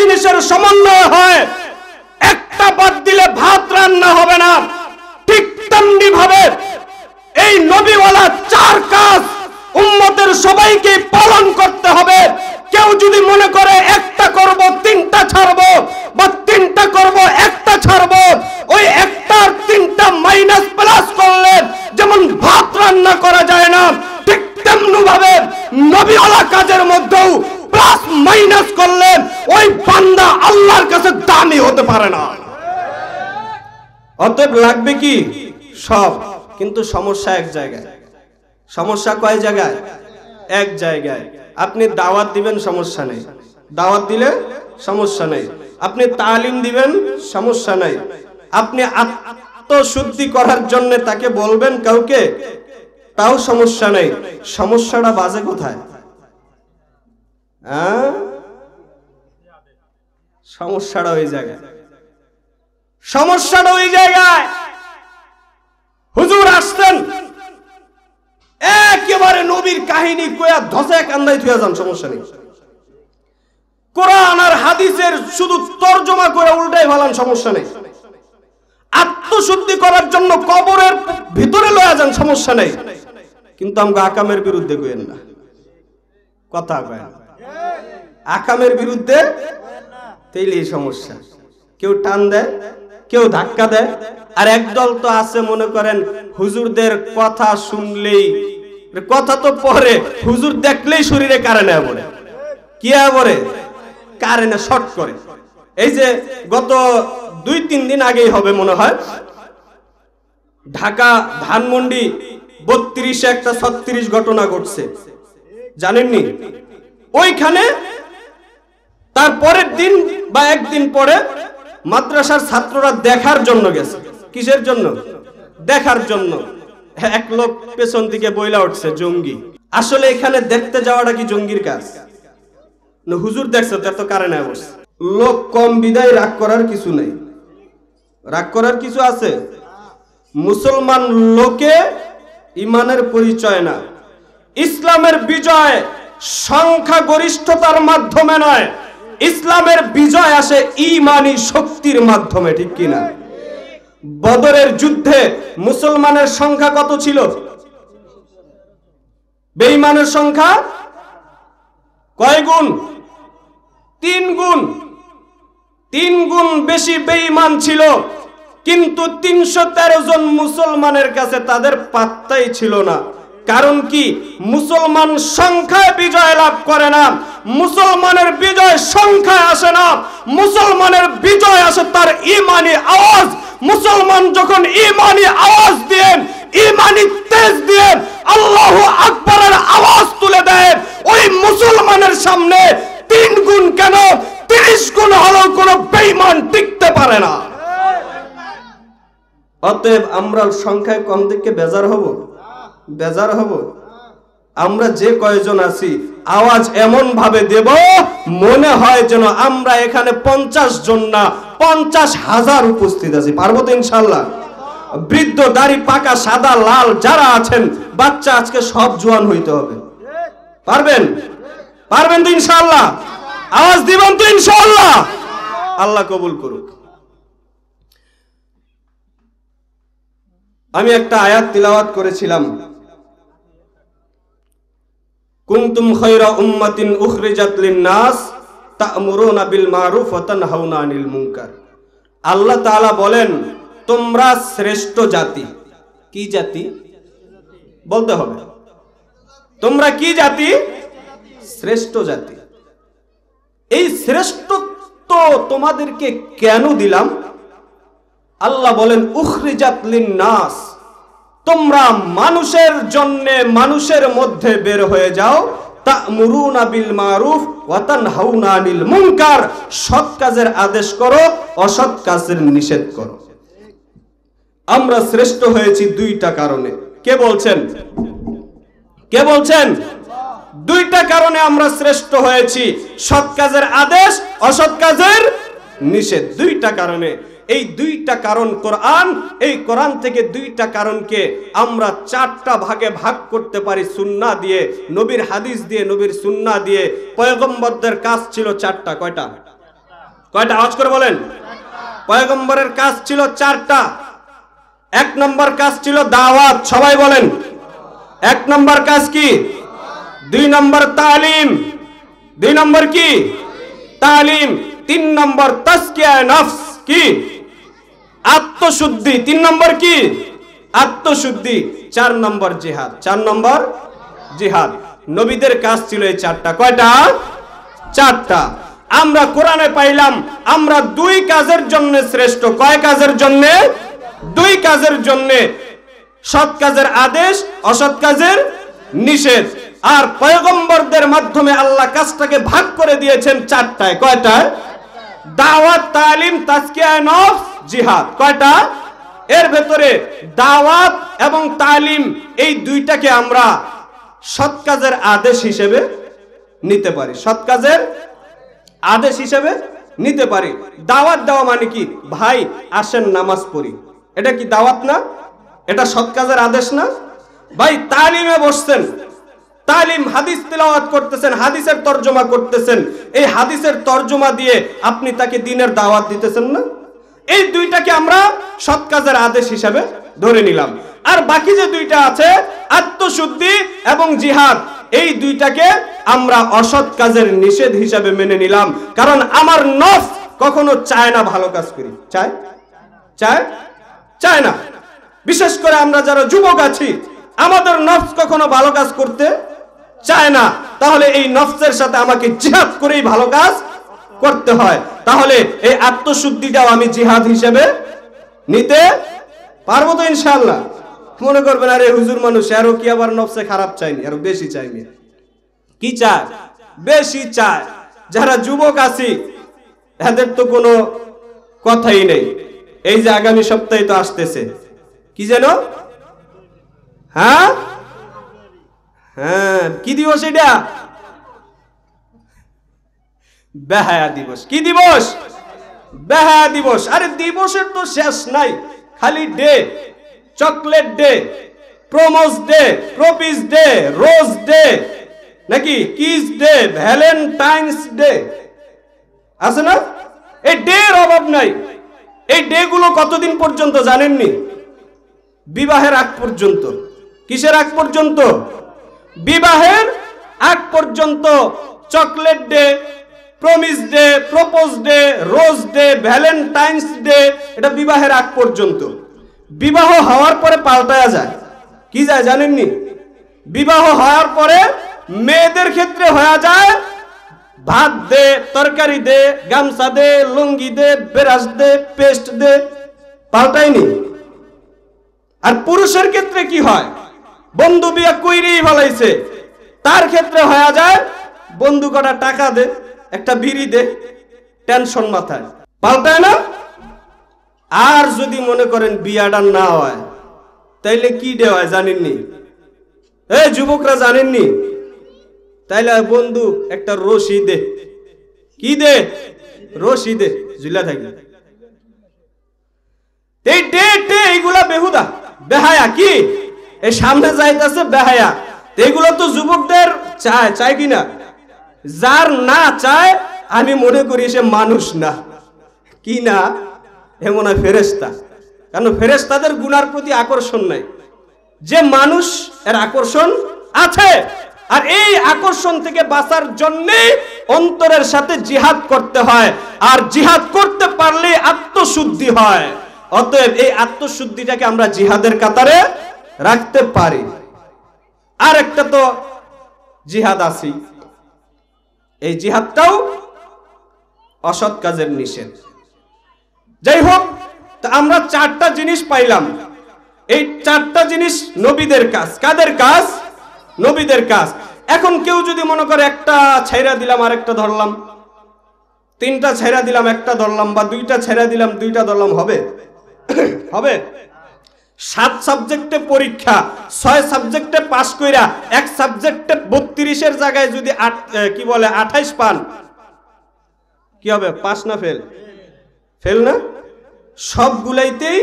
জিনিসের সমন্বয় হয়, একটা বাদ দিলে ভাত রান্না হবে না। ঠিক তেমনি ভাবে এই নবীওয়ালা 4 কাজ উম্মতের সবাইকে পালন করতে হবে। কেউ যদি মনে করে একটা করব 3টা ছাড়বো, বা 3টা করব 1টা ছাড়বো, ওই 1টার 3টা মাইনাস প্লাস করলে যেমন ভাত রান্না করা যায় না, ঠিক তেমনি ভাবে নবীওয়ালা কাজের মধ্যেও প্লাস মাইনাস করলে ওই বান্দা আল্লাহর কাছে দামি হতে পারে না। অতএব লাগবে কি সব, কিন্তু সমস্যা এক জায়গায়। সমস্যা কয় জায়গায়? এক জায়গায়। আপনি দাওয়াত দিবেন, সমস্যা নেই, দাওয়াত দিলে সমস্যা নেই। আপনি তালিম দিবেন, সমস্যা নাই। আপনি আত্মশুদ্ধি করার জন্য তাকে বলবেন কাউকে, তাও সমস্যা নেই। সমস্যাটা বাজে কোথায়? সমস্যাটা ওই জায়গায়, সমস্যাটা ওই জায়গায়। হুজুর আসতেন, একেবারে নবীর কাহিনী কয়া ধসে কান্দাই থুয়া যান, সমস্যা নেই। কোরআন আর হাদিসের শুধু তরজমা করে উল্টাই ফেলান, সমস্যা নেই। আত্মশুদ্ধি করার জন্য কবরের ভিতরে লয়া যান, সমস্যা নেই। কিন্তু আমরা আকামের বিরুদ্ধে কইেন না, কথা কয় না, আকামের বিরুদ্ধে, তাইলেই সমস্যা। কেউ টান দেয়, কেউ ধাক্কা দেয়। আর একদল তো আছে মনে করেন হুজুরদের কথা শুনলেই, কথা তো পরে, হুজুর দেখলেই শরীরে কারেন্ট পড়ে। কি পড়ে? কারেন্ট শর্ট করে। এই যে গত 2-3 দিন আগেই হবে মনে হয়, ঢাকা ধানমন্ডি 32 একটা 36 ঘটনা ঘটছে, জানেননি? ওইখানে তার পরের দিন বা একদিন পরে মাদ্রাসার ছাত্ররা দেখার জন্য গেছে। কিসের জন্য? দেখার জন্য। এক লোক পেছন দিকে বইলা উঠছে জঙ্গি। আসলে এখানে দেখতে যাওয়াটা কি জঙ্গির কাজ? না, হুজুর দেখছে তো, এত কারণে বসে। লোক কম বিদায় রাগ করার কিছু নেই। রাগ করার কিছু আছে? মুসলমান লোকে ইমানের পরিচয় না। ইসলামের বিজয় সংখ্যাগরিষ্ঠতার মাধ্যমে নয়, ইসলামের বিজয় আসে ঈমানী শক্তির মাধ্যমে, ঠিক কিনা? বদরের যুদ্ধে মুসলমানের সংখ্যা কত ছিল? বেঈমানের সংখ্যা কয় গুণ? 3 গুণ। 3 গুণ বেশি বেঈমান ছিল, কিন্তু 313 জন মুসলমানের কাছে তাদের পাত্তাই ছিল না। কারণ কি? মুসলমান সংখ্যায় বিজয় লাভ করে না, মুসলমানের বিজয় সংখ্যায় আসে না, মুসলমানের বিজয় আসে তার ঈমানী আওয়াজ। মুসলমান যখন ঈমানী আওয়াজ দিয়ে, ঈমানী তেজ দিয়ে আল্লাহু আকবারের আওয়াজ তুলে দেয়, ওই মুসলমানের সামনে 3 গুণ কেন 30 গুণ হলেও কোনো বেঈমান টিকতে পারে না। অতএব আমরা সংখ্যায় কম দেখে বেজার হব? বেজার হব? আমরা যে কয়জন আছি আওয়াজ এমন ভাবে দেব মনে হয় যেন আমরা এখানে 50 জন না 50,000 উপস্থিত আছি। পারবো তো ইনশাআল্লাহ? বৃদ্ধ, দাড়ি পাকা, সাদা, লাল যারা আছেন, বাচ্চা, আজকে সব জোয়ান হইতে হবে। পারবেন? পারবেন তো ইনশাআল্লাহ? আওয়াজ দিবেন তো ইনশাআল্লাহ? আল্লাহ কবুল করুক। আমি একটা আয়াত তিলাওয়াত করেছিলাম, কুনতুম খায়রা উম্মাতিন উখরিজাত লিন-নাস তা'মুরুনা বিল মারুফ ওয়া তানহাউনা আনিল মুনকার। আল্লাহ তাআলা বলেন, তোমরা শ্রেষ্ঠ জাতি। কি জাতি? বলতে হবে। তোমরা কি জাতি? শ্রেষ্ঠ জাতি। এই শ্রেষ্ঠত্ব তোমাদেরকে কেন দিলাম? আল্লাহ বলেন, উখরিজাত লিন-নাস, তোমরা মানুষের জন্য মানুষের মধ্যে বের হয়ে যাও, তা'মুরুনা বিল মারুফ ওয়া তানহাউনা আনিল মুনকার, সৎ কাজের আদেশ করো, অসৎ কাজের নিষেধ করো। আমরা শ্রেষ্ঠ হয়েছি 2টা কারণে। কে বলছেন? কে বলছেন? 2টা কারণে আমরা শ্রেষ্ঠ হয়েছি, সৎ কাজের আদেশ, অসৎ কাজের নিষেধ। 2টা কারণে। এই 2টা কারণ কোরআন, এই কোরআন থেকে 2টা কারণকে আমরা 4টা ভাগে ভাগ করতে পারি সুন্নাহ দিয়ে, নবীর হাদিস দিয়ে, নবীর সুন্নাহ দিয়ে। পয়গম্বরদের কাজ ছিল 4টা। কয়টা? কয়টা? আওয়াজ করে বলেন। পয়গম্বরের কাজ ছিল চারটা। এক নম্বর কাজ ছিল দাওয়াত, সবাই বলেন। এক নম্বর কাজ কি? দুই নম্বর তালিম, দুই নম্বর কি? তালিম। তিন নম্বর তাজকিয়ায়ে নফস, কি? আত্মশুদ্ধি। তিন নম্বর কি? আত্মশুদ্ধি। চার নম্বর জিহাদ। চার নম্বর জিহাদ। নবীদের কাজ ছিল এই চারটা। কয়টা? চারটা। আমরা কোরআনে পাইলাম আমরা দুই কাজের জন্য শ্রেষ্ঠ। কয় কাজের জন্য? দুই কাজের জন্য। সৎ কাজের আদেশ, অসৎ কাজের নিষেধ। আর পয়গম্বরদের মাধ্যমে আল্লাহ কাজটাকে ভাগ করে দিয়েছেন চারটায়। কয়টায়? দাওয়াত, তালিম, তাজকিয়ায়ে নফস, জিহাদ। কয়টা? এর ভেতরে দাওয়াত এবং তালিম এই দুইটাকে আমরা সৎ কাজের আদেশ হিসেবে নিতে পারি। সৎ কাজের আদেশ হিসেবে নিতে পারি। দাওয়াত দেওয়া মানে কি? ভাই আসেন নামাজ পড়ি, এটা কি দাওয়াত না? এটা সৎ কাজের আদেশ না? ভাই তালিমে বসছেন, তালিম, হাদিস তেলাওয়াত করতেছেন, হাদিসের তরজমা করতেছেন, এই হাদিসের তরজমা দিয়ে আপনি তাকে দ্বীনের দাওয়াত দিতেছেন না? এই দুইটাকে আমরা সৎ কাজের আদেশ হিসেবে ধরে নিলাম। আর বাকি যে দুইটা আছে, আত্মশুদ্ধি এবং জিহাদ, এই দুইটাকে আমরা অসৎ কাজের নিষেধ হিসেবে মেনে নিলাম। কারণ আমার নফস কখনো চায় না ভালো কাজ করি। চায়? চায়? চায় না। বিশেষ করে আমরা যারা যুবক আছি, আমাদের নফস কখনো ভালো কাজ করতে চায় না। তাহলে এই নফসের সাথে আমাকে জিহাদ করেই ভালো কাজ করতে হয়। তাহলে এই আত্মশুদ্ধিটাও আমি জিহাদ হিসেবে নিতে পারবো তো ইনশাআল্লাহ? মনে করবেন আরে হুজুর মানুষ, আরো কি আবার নফসে খারাপ চাইনি, আরো বেশি চাইনি। কি চায়? বেশি চায়। যারা যুবক আছি এদের তো কোনো কথাই নেই। এই যে আগামী সপ্তাহে তো আসতেছে, কি যেন? হ্যাঁ হ্যাঁ, কি দিবস এটা? বেহায়া দিবস। কি দিবস? বেহায়া দিবস। আরে দিবসের তো শেষ নাই, খালি day. Chocolate day, promise day, propose day, rose day, নাকি কিস ডে, ভ্যালেন্টাইন্স ডে, আছে না? এই ডে এর অভাব নাই। এই ডে গুলো কতদিন পর্যন্ত জানেননি? বিবাহের আগ পর্যন্ত। কিসের আগ পর্যন্ত? বিবাহের আগ পর্যন্ত chocolate day, promise day, propose day, rose day, Valentine's day, এটা বিবাহের আগ পর্যন্ত। বিবাহ হওয়ার পরে পাল্টায়া যায়। কি যায় জানেননি? বিবাহ হওয়ার পরে মেয়েদের ক্ষেত্রে হয়ে যায় ভাত দে, তরকারি দে, গামছা দে, লুঙ্গি দে, বেরাস দে, পেস্ট দে। পাল্টায়নি? আর পুরুষের ক্ষেত্রে কি হয়? বন্ধু বিয়া কইরেই ভালাইছে, তার ক্ষেত্রে হয়ে যায় বন্ধু কটা টাকা দে, একটা বিড়ি দে, টেনশন মাথায়। পাল্টায় না? আর যদি মনে করেন বিয়াটা না হয়, তাইলে কি দেওয়া হয় জানেননি? এই যুবকরা জানেননি? তাইলে বন্ধু একটা রশি দে। কি দে? রশি দে, ঝুলা থাকি। এই ডে ডে এইগুলা বেহুদা, বেহায়া। কি এই সামনে যাইতেছে বেহায়া। এগুলো তো যুবকদের চায়, চায় কি না? যার না চায় আমি মনে করি সে মানুষ না। কি না? এমন হয় ফেরেশতা। কারণ ফেরেশতাদের গুনার প্রতি আকর্ষণ নাই। যে মানুষ এর আকর্ষণ আছে। আর এই আকর্ষণ থেকে বাঁচার জন্য অন্তরের সাথে জিহাদ করতে হয়। আর জিহাদ করতে পারলে আত্মশুদ্ধি হয়। অতএব এই আত্মশুদ্ধিটাকে আমরা জিহাদের কাতারে রাখতে পারি। আর একটা তো জিহাদ আছে, এই জিহাদটাও অসৎ কাজের নিষেধ। যাই হোক, তা আমরা চারটা জিনিস পাইলাম। এই চারটা জিনিস নবীদের কাজ। কাদের কাজ? নবীদের কাজ। এখন কেউ যদি মনে করে একটা ছাইরা দিলাম আর একটা ধরলাম, তিনটা ছাইরা দিলাম একটা ধরলাম, বা দুইটা ছাইরা দিলাম দুইটা ধরলাম, হবে? হবে? 7 সাবজেক্টে পরীক্ষা, 6 সাবজেক্টে পাস কইরা এক সাবজেক্টে 32-এর জায়গায় যদি 28 পান, কি হবে? পাস না ফেল? ফেল না? সবগুলাইতেই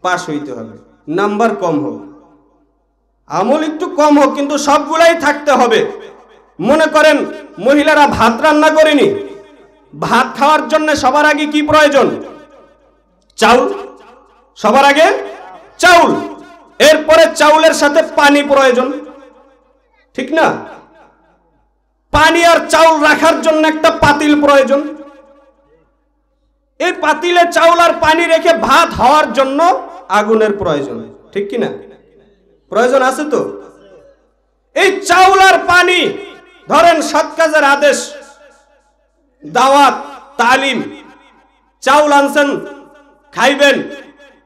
পাস হইতে হবে, নাম্বার কম হোক, আমল একটু কম হোক, কিন্তু সবগুলাই থাকতে হবে। মনে করেন মহিলারা ভাত রান্না করেনি, ভাত খাওয়ার জন্য সবার আগে কি প্রয়োজন? চাউল। সবার আগে চাউল, এরপরে চাউলের সাথে পানি প্রয়োজন, ঠিক না? পানি আর চাউল রাখার জন্য একটা পাতিল প্রয়োজন। এই পাতিলে চাউল আর পানি রেখে ভাত হওয়ার জন্য আগুনের প্রয়োজন, ঠিক কি না? প্রয়োজন আছে তো। এই চাউল আর পানি, ধরেন সৎ কাজের আদেশ, দাওয়াত, তালিম, চাউল আনছেন খাইবেন,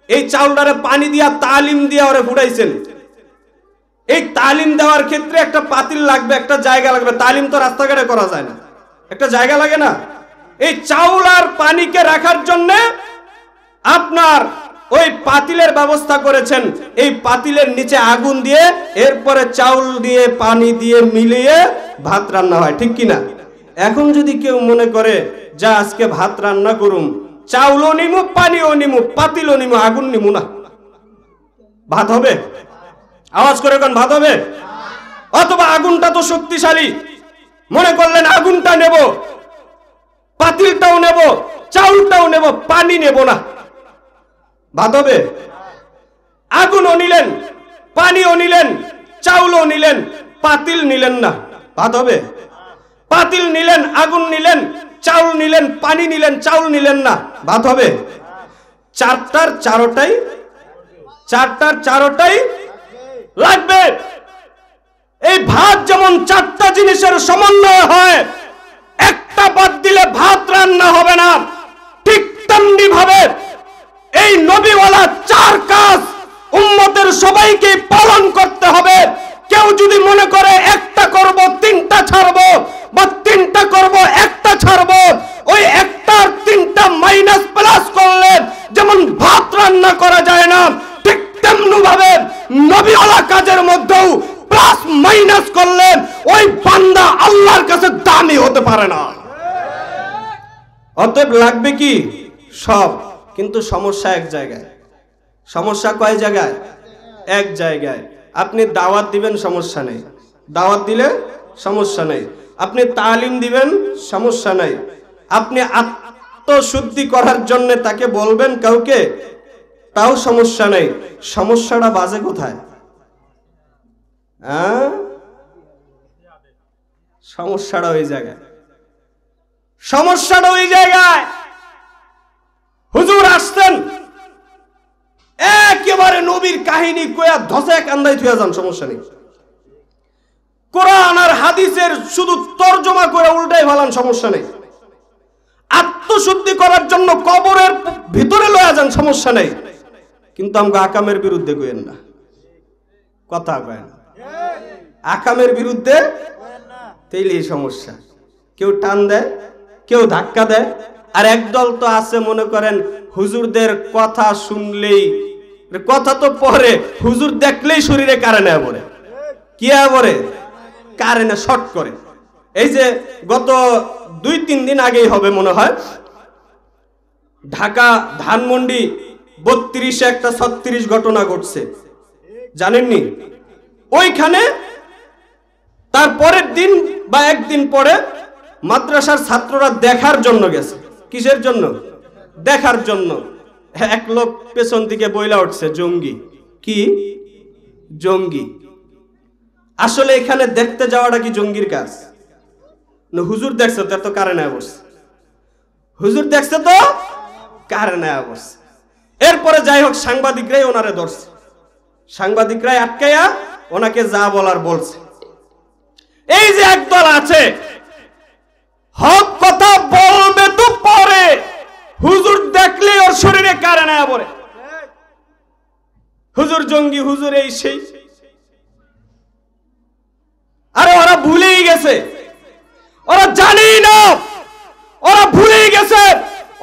এই চাউলটারে পানি দিয়া তালিম দিয়া ওরে ফুটাইছেন। এই তালিম দেওয়ার ক্ষেত্রে একটা পাতিল লাগবে, একটা জায়গা লাগবে। তালিম তো রাস্তাঘাটে করা যায় না, একটা জায়গা লাগে না? এই চাউল আর পানিকে রাখার জন্য আপনার ওই পাতিলের ব্যবস্থা করেছেন। এই পাতিলের নিচে আগুন দিয়ে এরপরে চাউল দিয়ে পানি দিয়ে মিলিয়ে ভাত রান্না হয়, ঠিক কিনা? এখন যদি কেউ মনে করে যা আজকে ভাত রান্না করুম, চাউলও নিমু, পানিও নিমু, পাতিলও নিমু, আগুন নিমু না, ভাত হবে? আওয়াজ করে কোন ভাত হবে? অথবা আগুনটা তো শক্তিশালী, মনে করলেন আগুনটা নেব, পাতিলটাও নেব, চাউলটাও নেব, পানি নেব না, ভাত হবে? আগুনও নিলেন, পানিও নিলেন, চাউলও নিলেন, পাতিল নিলেন না, ভাত হবে? পাতিল নিলেন, আগুন নিলেন, চাউল নিলেন, পানি নিলেন, চাউল নিলেন না, ভাত হবে? চারটার চারোটাই লাগবে। এই ভাত যেমন চারটা জিনিসের সমন্বয় হয়, একটা বাদ দিলে ভাত রান্না হবে না, ঠিক তেমনি ভাবে এই নবীওয়ালা চার কাজ উম্মতের সবাইকে পালন করতে হবে। কেউ যদি মনে করে একটা করব তিনটা ছাড়বো, বা তিনটা করব একটা ছাড়বো, ওই একটার তিনটা মাইনাস প্লাস করলে যেমন ভাত রান্না করা যায় না, ঠিক তেমনি ভাবে নবীওয়ালা কাজের মধ্যেও প্লাস মাইনাস করলে ওই বান্দা আল্লাহর কাছে দামি হতে পারে না। অতএব লাগবে কি? সব। কিন্তু সমস্যা এক জায়গায়। সমস্যা কয় জায়গায়? এক জায়গায়। আপনি দাওয়াত দিবেন, সমস্যা নেই, দাওয়াত দিলে সমস্যা নেই। আপনি তালিম দিবেন, সমস্যা নাই। আপনি আত্মশুদ্ধি করার জন্য তাকে বলবেন কাউকে, তাও সমস্যা নেই। সমস্যাটা বাজে কোথায়? সমস্যাটা ওই জায়গায়, সমস্যাটা ওই জায়গায়। হুজুর আসতেন, একেবারে নবীর কাহিনী কয়া ধসে কান্দাই থুয়া যান, সমস্যা নেই। কোরআন আর হাদিসের শুধু তরজমা করে উল্টাই ফেলান, সমস্যা নেই। আত্মশুদ্ধি করার জন্য কবরের ভিতরে লয়া যান, সমস্যা নেই। কিন্তু আমাকে আকামের বিরুদ্ধে কইেন না, কথা কয় না, আকামের বিরুদ্ধে, তাইলেই সমস্যা। কেউ টান দেয়, কেউ ধাক্কা দেয়। আর একদল তো আছে মনে করেন হুজুরদের কথা শুনলেই, কথা তো পরে, হুজুর দেখলেই শরীরে কারেন্ট পড়ে। কি পড়ে? কারেন্ট শর্ট করে। এই যে গত 2-3 দিন আগেই হবে মনে হয়, ঢাকা ধানমন্ডি 32-এ একটা 36 ঘটনা ঘটছে, জানেননি? ওইখানে তার পরের দিন বা একদিন পরে মাদ্রাসার ছাত্ররা দেখার জন্য গেছে। কিসের জন্য? দেখার জন্য। এক লোক পেছন দিকে বইলা উঠছে, জঙ্গি। কি জঙ্গি? আসলে এখানে দেখতে যাওয়াটা কি জঙ্গির কাজ? না, হুজুর দেখছে তো, এত কারণে বসছে। হুজুর দেখছে তো কারণে বসছে। এরপরে যাই হোক, সাংবাদিকরাই ওনারে ধরছে, সাংবাদিকরাই আটকাইয়া ওনাকে যা বলার বলছে। এই যে একদল আছে, হক কথা বলবে তো পরে, হুজুর দেখলে ওর শরীরে কারেন্ট পড়ে, হুজুর জঙ্গি, হুজুর এই সেই। আরে ওরা ভুলেই গেছে, ওরা জানেই না, ওরা ভুলেই গেছে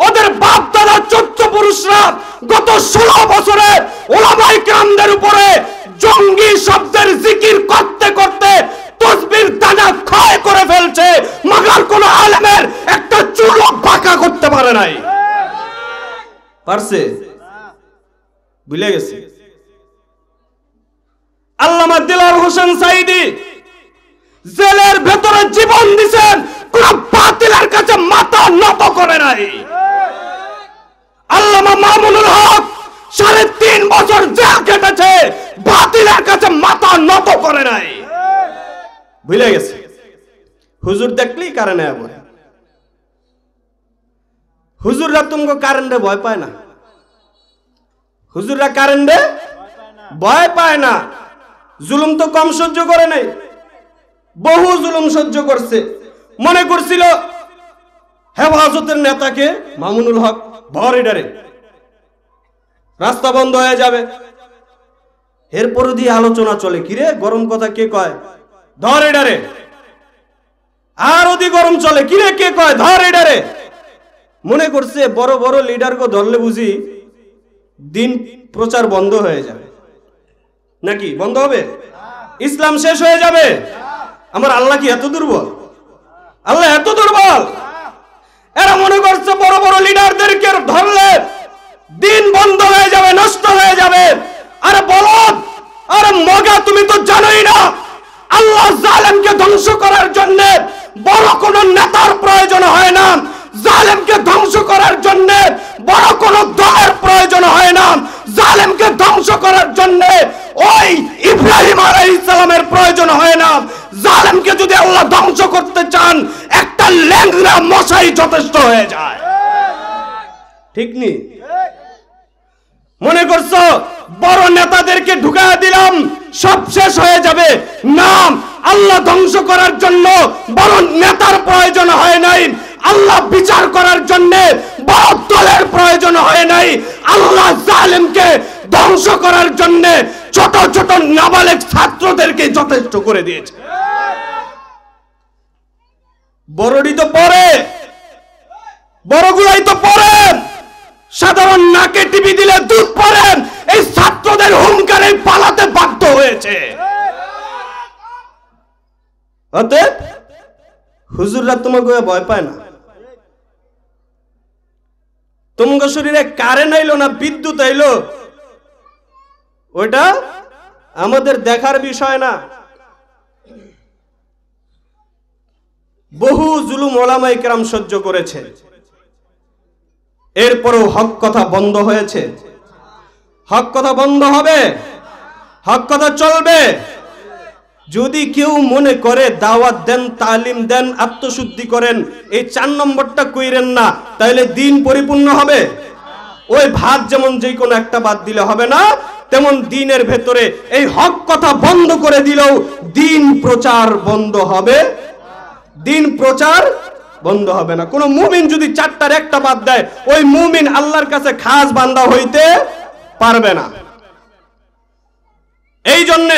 ওদের বাপ দাদা 14 পুরুষরা গত 16 বছরে ওলামায়ে কেরামদের উপরে জঙ্গি শব্দের জিকির করতে করতে তসবির দানা ক্ষয় করে ফেলছে, মগর কোন আলেমের একটা চুলও বাঁকা করতে পারে নাই। পারছে? ভুলে গেছে। আল্লামা দিলওয়ার হোসেন সাইদি জেলের ভেতরে জীবন দিয়েছেন, কোন বাতিলের কাছে মাথা নত করে নাই, ভুলে গেছে। হুজুর দেখলেই কারেন্ট আবার, হুজুররা তোমাকে কারেন্টে ভয় পায় না, হুজুররা কারেন্টে ভয় পায় না। জুলুম তো কম সহ্য করে নাই, বহু জুলুম সহ্য করছে। মনে করছিল হেফাজতের নেতাকে মামুনুল হক ভরে ডারে রাস্তা বন্ধ হয়ে যাবে, এরপর দিয়ে আলোচনা চলে, কিরে গরম কথা কে কয়, ধরে ডারে। আর অতি গরম চলে, কিরে কে কয়, ধরে ডারে। মনে করছে বড় বড় লিডারকে ধরলে বুঝি দিন প্রচার বন্ধ হয়ে যাবে, নাকি বন্ধ হবে, ইসলাম শেষ হয়ে যাবে। আমার আল্লাহ কি এত দুর্বল? আল্লাহ এত দুর্বল? এরা মনে করছে বড় বড় লিডারদেরকে ধরলে দিন বন্ধ হয়ে যাবে, নষ্ট হয়ে যাবে। আরে বলদ, আরে মগা, তুমি তো জানোই না আল্লাহ জালেমকে ধ্বংস করার জন্য বড় কোন নেতার প্রয়োজন হয় না, জালেমকে ধ্বংস করার জন্য বড় কোন দলের প্রয়োজন হয় না, জালেমকে ধ্বংস করার জন্য ওই ইব্রাহিম আলাইহিস সালামের প্রয়োজন হয় না। জালেমকে যদি আল্লাহ ধ্বংস করতে চান একটা ল্যাংড়া মশাই যথেষ্ট হয়ে যায়, ঠিক নি? মনে করছো বড় নেতাদেরকে ঢুকায়া দিলাম সব শেষ হয়ে যাবে? না, আল্লাহ ধ্বংস করার জন্য বড় নেতার প্রয়োজন হয় নাই, আল্লাহ বিচার করার জন্য বড় দলের প্রয়োজন হয় নাই। আল্লাহ জালেমকে ধ্বংস করার জন্য ছোট ছোট নাবালেগ ছাত্রদেরকে যথেষ্ট করে দিয়েছে। বড়ডি তো পরে, বড়গুলাই তো পরে, সাধারণ নাকে টিভি দিলে দুধ পড়েন, এই ছাত্রদের হুঙ্কারে পালাতে বাধ্য হয়েছে। অতএব হুজুররা তোমাকে ভয় পায় না। তোমাকে শরীরে কারেন্ট আইলো না বিদ্যুৎ আইলো, ওইটা আমাদের দেখার বিষয় না। বহু জুলুম ওলামায়ে কেরাম সহ্য করেছে, এরপরও হক কথা বন্ধ হয়েছে। হক কথা বন্ধ হবে, হক কথা চলবে। যদি কেউ মনে করে দাওয়াত দেন, তালিম দেন, আত্মশুদ্ধি করেন, এই 4 নম্বরটা কইরেন না, তাহলে দিন পরিপূর্ণ হবে? ওই ভাত যেমন যে কোনো একটা বাদ দিলে হবে না, তেমন দিনের ভেতরে এই হক কথা বন্ধ করে দিলেও দিন প্রচার বন্ধ হবে, দিন প্রচার বন্ধ হবে না। কোন মুমিন যদি 4টার একটা বাদ দেয়, ওই মুমিন আল্লাহর কাছে খাস বান্দা হইতে পারবে না। এই জন্য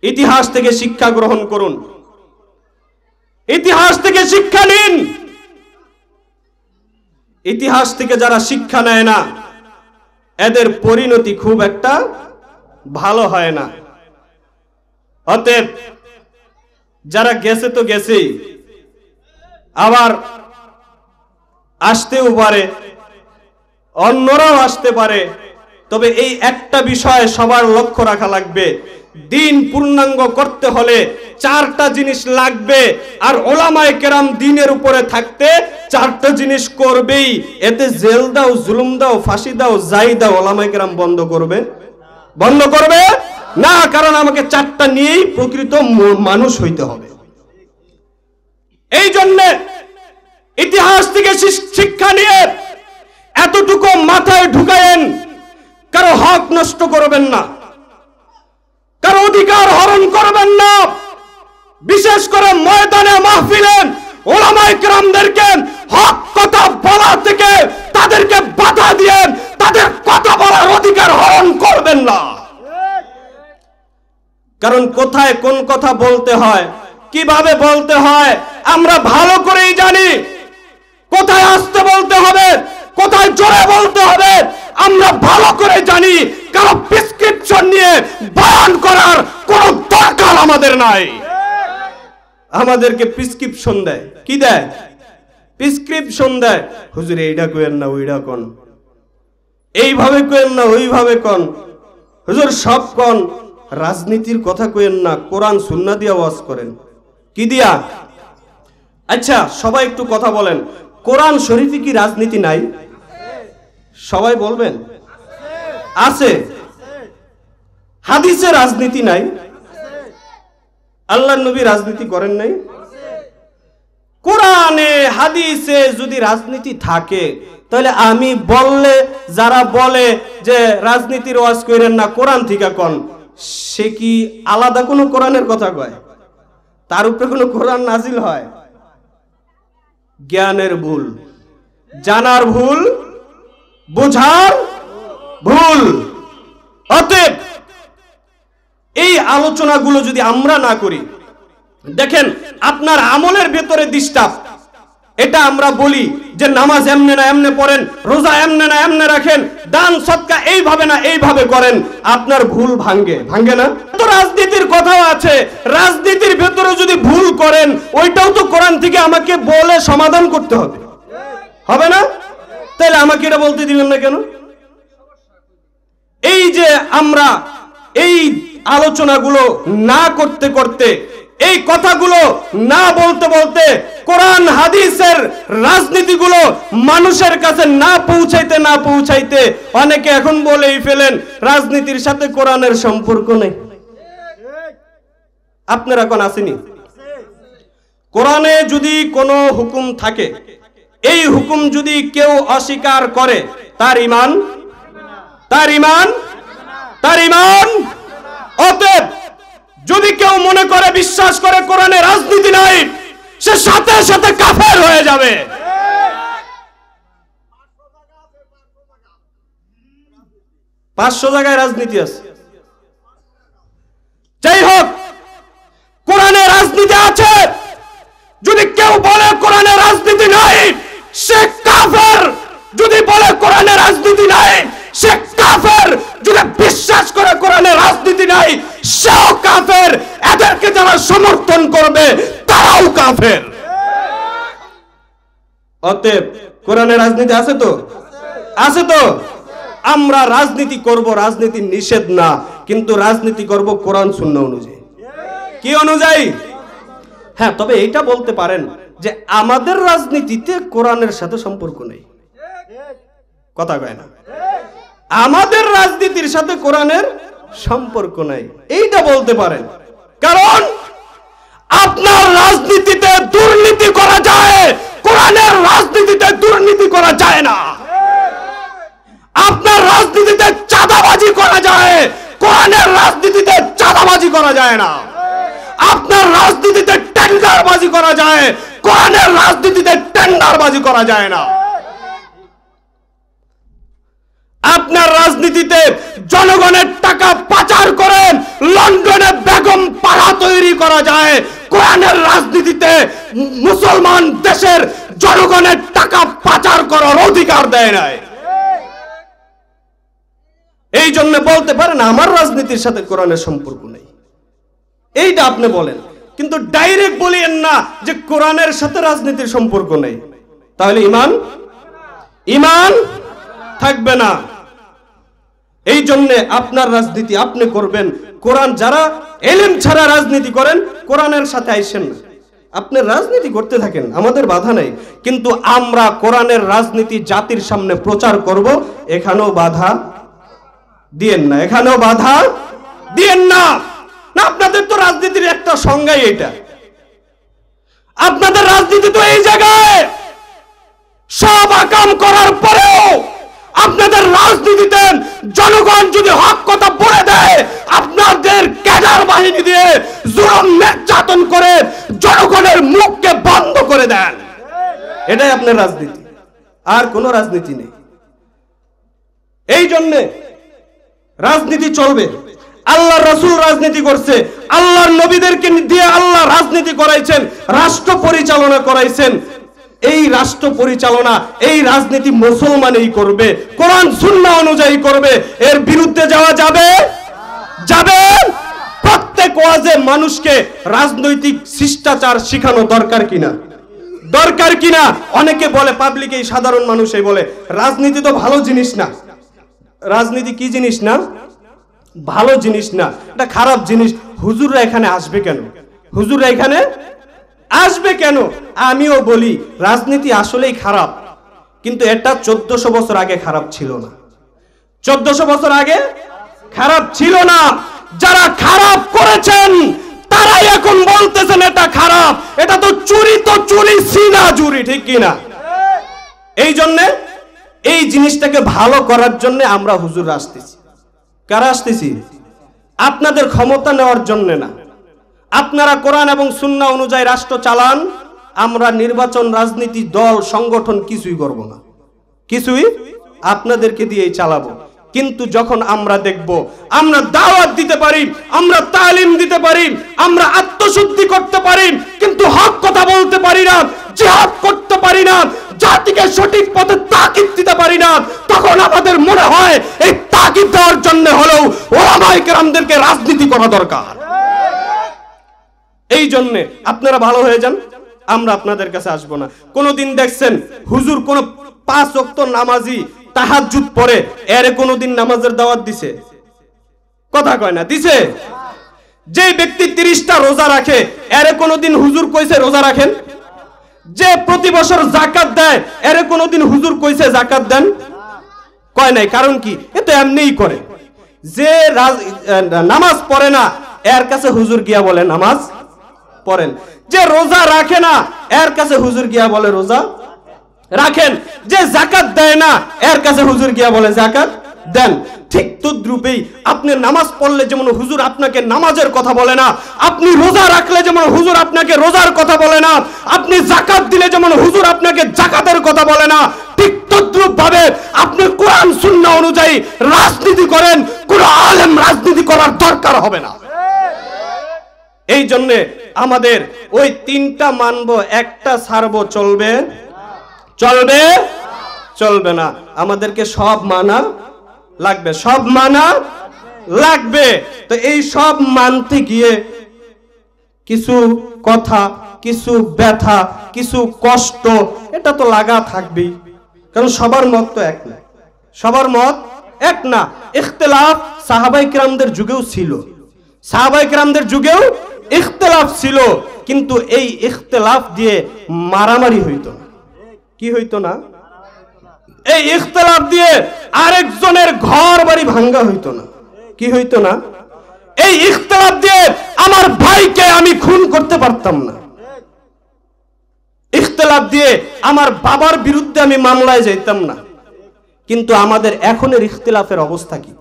ইতিহাস থেকে শিক্ষা গ্রহণ করুন, ইতিহাস থেকে শিক্ষা নিন। ইতিহাস থেকে যারা শিক্ষা নেয় না, এদের পরিণতি খুব একটা ভালো হয় না। অতএব যারা গেছে তো গেছেই, আবার আসতেও পারে, অন্যরাও আসতে পারে। তবে এই একটা বিষয় সবার লক্ষ্য রাখা লাগবে, দিন পূর্ণাঙ্গ করতে হলে 4টা জিনিস লাগবে। আর ওলামায়ে কেরাম দিনের উপরে থাকতে 4টা জিনিস করবেই। এতে জেল দাও, জুলুম দাও, ফাঁসি দাও, যাই দাও, ওলামায়ে কেরাম বন্ধ করবে? বন্ধ করবে না, কারণ আমাকে 4টা নিয়েই প্রকৃত মানুষ হইতে হবে। এই জন্য ইতিহাস থেকে শিক্ষা নিয়ে এতটুকু মাথায় ঢুকায়েন, কারো হক নষ্ট করবেন না, কারো অধিকার হরণ করবেন না। বিশেষ করে ময়দানে মাহফিলে ওলামায়ে কেরামদেরকে হক কথা বলা থেকে তাদেরকে বাধা দিয়ে তাদের কথা বলার অধিকার হরণ করবেন না। কারণ কোথায় কোন কথা বলতে হয়, কিভাবে বলতে হয় আমরা ভালো করেই জানি। কোথায় আস্তে বলতে হবে, কোথায় জোরে বলতে হবে আমরা ভালো করে জানি। কারো প্রেসক্রিপশন নিয়ে বয়ান করার কোনো দরকার আমাদের নাই। আমাদেরকে প্রেসক্রিপশন দেয়, কি দেয়? প্রেসক্রিপশন দেয়। হুজুর এইটা কইেন না, ওইটা কোন, এইভাবে কইেন না, ওইভাবে কোন। হুজুর সব কোন, রাজনীতির কথা কইেন না, কোরআন সুন্নাহ দিয়ে ওয়াজ করেন। কি দিয়া? আচ্ছা সবাই একটু কথা বলেন, কোরআন শরীফে কি রাজনীতি নাই? সবাই বলবেন আছে। হাদিসে রাজনীতি নাই? আল্লাহর নবী রাজনীতি করেন নাই? কোরআনে হাদিসে যদি রাজনীতি থাকে, তাহলে আমি বললে যারা বলে যে রাজনীতির ওয়াজ করেন না, কোরআন থেকে কোন, সে কি আলাদা কোনো কোরআনের কথা কয়? তার উপরে কোনো কোরআন নাজিল হয়? জ্ঞানের ভুল, জানার ভুল, বোঝার ভুল। অতএব এই আলোচনাগুলো যদি আমরা না করি, দেখেন আপনার আমলের ভেতরে ডিস্টার্ব, এটা আমরা বলি যে নামাজ এমনে না এমনে পড়েন, রোজা এমনে না এমনে রাখেন, দান সদকা এইভাবে না এইভাবে করেন, আপনার ভুল ভাঙ্গে না? তো রাজনীতির কথাও আছে, রাজনীতির ভেতরে যদি ভুল করেন ওইটাও তো কোরআন থেকে আমাকে বলে সমাধান করতে হবে, হবে না? তাহলে আমাকে এটা বলতে দিবেন না কেন? এই যে আমরা এই আলোচনাগুলো না করতে করতে, এই কথাগুলো না বলতে বলতে, কোরআন হাদিসের রাজনীতিগুলো মানুষের কাছে না পৌঁছাইতে অনেকে এখন বলেই ফেলেন রাজনীতির সাথে কোরআনের সম্পর্ক নেই। আপনারা এখন আসেনি? কোরআনে যদি কোনো হুকুম থাকে, এই হুকুম যদি কেউ অস্বীকার করে, তার ঈমান অতএব যদি কেউ মনে করে, বিশ্বাস করে কোরআনে রাজনীতি নাই, সে সাথে সাথে কাফের হয়ে যাবে। 500 জায়গায় রাজনীতি আছে। যাই হোক, কোরআনে রাজনীতি আছে। যদি কেউ বলে কোরআনে রাজনীতি নাই, সে কাফের। যদি বলে কোরআনে রাজনীতি নাই, সে কাফের। যদি বিশ্বাস করে কোরআনে রাজনীতি নাই, সেও কাফের। এদেরকে যারা সমর্থন করবে তারাও কাফের। অতএব কোরআনে রাজনীতি আছে তো? আছে তো? আমরা রাজনীতি করব, রাজনীতি নিষেধ না, কিন্তু রাজনীতি করব কোরআন সুন্নাহ অনুযায়ী। কি অনুযায়ী? হ্যাঁ, তবে এইটা বলতে পারেন যে আমাদের রাজনীতিতে কোরআনের সাথে সম্পর্ক নেই। কথা কয় না? আমাদের রাজনীতির সাথে কোরআনের সম্পর্ক নাই, এইটা বলতে পারেন। কারণ আপনার রাজনীতিতে দুর্নীতি করা যায়, কোরআনের রাজনীতিতে দুর্নীতি করা যায় না। আপনার রাজনীতিতে চাঁদাবাজি করা যায়, কোরআনের রাজনীতিতে চাঁদাবাজি করা যায় না। আপনার রাজনীতিতে টেন্ডারবাজি করা যায়, কোরআনের রাজনীতিতে টেন্ডারবাজি করা যায় না। আপনার রাজনীতিতে জনগণের টাকা পাচার করেন, লন্ডনে বেগম পাড়া তৈরি করা যায়, কোরআনের রাজনীতিতে মুসলমান দেশের জনগণের টাকা পাচার করার অধিকার দেয় নাই। এই জন্য বলতে পারেন আমার রাজনীতির সাথে কোরআনের সম্পর্ক নেই, এইটা আপনি বলেন, কিন্তু ডাইরেক্ট বলিয়েন না যে কোরআনের সাথে রাজনীতির সম্পর্ক নেই। তাহলে ঈমান থাকবে না। এই জন্য আপনার রাজনীতি আপনি করবেন। কোরআন, যারা এলেম ছাড়া রাজনীতি করেন, কোরআনের সাথে আইসেন না, আপনি রাজনীতি করতে থাকেন, আমাদের বাধা নাই। কিন্তু আমরা কোরআনের রাজনীতি জাতির সামনে প্রচার করব, এখানেও বাধা দিয়েন না, এখানেও বাধা দিয়েন না। না, আপনাদের তো রাজনীতির একটা সংজ্ঞাই এটা। আপনাদের রাজনীতি তো এই জায়গায়, সব আকাম করার পরেও আপনাদের রাজনীতিতে জনগণ যদি হক কথা বলে দেয়, আপনাদের ক্যাডার বাহিনী দিয়ে জুলুম নির্যাতন করে জনগণের মুখকে বন্ধ করে দেন। এটাই আপনার রাজনীতি, আর কোনো রাজনীতি নেই। এই জন্যে রাজনীতি চলবে। আল্লাহর রাসূল রাজনীতি করছে, আল্লাহর নবীদেরকে দিয়ে আল্লাহ রাজনীতি করাইছেন, রাষ্ট্র পরিচালনা করাইছেন। এই রাষ্ট্র পরিচালনা, এই রাজনীতি মুসলমানই করবে, কোরআন সুন্নাহ অনুযায়ী করবে। এর বিরুদ্ধে যাওয়া যাবে? প্রত্যেক ওয়াজে মানুষকে রাজনৈতিক শিষ্টাচার শিখানো দরকার কিনা? অনেকে বলে, পাবলিক, এই সাধারণ মানুষই বলে, রাজনীতি তো ভালো জিনিস না। রাজনীতি কি জিনিস না? ভালো জিনিস না, এটা খারাপ জিনিস। হুজুররা এখানে আসবে কেন? আমিও বলি রাজনীতি আসলেই খারাপ, কিন্তু এটা 1400 বছর আগে খারাপ ছিল না। 1400 বছর আগে খারাপ ছিল না, যারা খারাপ করেছেন তারাই এখন বলতেছেন এটা খারাপ। এটা তো চুরি সিনা চুরি, ঠিক কিনা? এই জন্য এই জিনিসটাকে ভালো করার জন্য আমরা হুজুর আসতেছি। কারা আসতেছি? আপনাদের ক্ষমতা নেওয়ার জন্য না। আপনারা কোরআন এবং সুন্নাহ অনুযায়ী রাষ্ট্র চালান, আমরা নির্বাচন, রাজনীতি, দল, সংগঠন কিছুই করব না, কিছুই আপনাদেরকে দিয়েই চালাবো। কিন্তু যখন আমরা দেখব আমরা দাওয়াত দিতে পারি, আমরা তালিম দিতে পারি, আমরা আত্মশুদ্ধি করতে পারি, কিন্তু হক কথা বলতে পারি না, জিহাদ করতে পারি না, জাতিকে সঠিক পথে তাকিদ দিতে পারি না, তখন আমাদের মনে হয় এই তাকিদ দেওয়ার জন্য হলেও ওলামায়ে কেরামদেরকে রাজনীতি করা দরকার। এই জন্য আপনারা ভালো হয়ে যান, আমরা আপনাদের কাছে আসবো না। কোনদিন দেখছেন হুজুর কোন 5 ওয়াক্ত নামাজি তাহাজ্জুদ পড়ে এর কোনদিন নামাজের দাওয়াত দিছে? কথা কয় না, দিছে? যে ব্যক্তি 30টা রোজা রাখে এর কোনদিন হুজুর কইছে রোজা রাখেন? যে প্রতি বছর যাকাত দেয় এর কোনদিন হুজুর কইছে যাকাত দেন? কয় নাই। কারণ কি? এ তো এমনিই করে। যে নামাজ পড়ে না এর কাছে হুজুর গিয়া বলে নামাজ পড়েন। যে রোজা রাখে না এর কাছে হুজুর গিয়া বলে রোজা রাখেন। যে যাকাত দেয় না এর কাছে হুজুর গিয়া বলে যাকাত দেন। ঠিক তদ্রূপেই আপনি নামাজ পড়লে যেমন হুজুর আপনাকে নামাজের কথা বলে না, আপনি রোজা রাখলে যেমন হুজুর আপনাকে রোজার কথা বলে না, আপনি যাকাত দিলে যেমন হুজুর আপনাকে যাকাতের কথা বলে না, ঠিক তদ্রূপ ভাবে আপনি কোরআন সুন্নাহ অনুযায়ী রাজনীতি করেন, কোন আলেম রাজনীতি করার দরকার হবে না। এই জন্য আমাদের ওই 3টা মানবো, একটা ছাড়বো, চলবে? চলবে? চলবে না। আমাদেরকে সব মানা লাগবে, সব মানা লাগবে। তো এই সব মানতে গিয়ে কিছু কথা, কিছু ব্যথা, কিছু কষ্ট, এটা তো লাগা থাকবেই। কারণ সবার মত তো এক না, সবার মত এক না। ইখতিলাফ সাহাবায়ে কিরামদের যুগেও ছিল, সাহাবায়ে কিরামদের যুগেও ইখতিলাফ ছিল, কিন্তু এই ইখতিলাফ দিয়ে মারামারি হইতো না। কি হইতো না? এই ইখতিলাফ দিয়ে আরেকজনের ঘর বাড়ি ভাঙ্গা হইতো না। কি হইতো না? এই ইখতিলাফ দিয়ে আমার ভাইকে আমি খুন করতে পারতাম না। ইখতিলাফ দিয়ে আমার বাবার বিরুদ্ধে আমি মামলায় যাইতাম না। কিন্তু আমাদের এখনের ইখতিলাফের অবস্থা কি?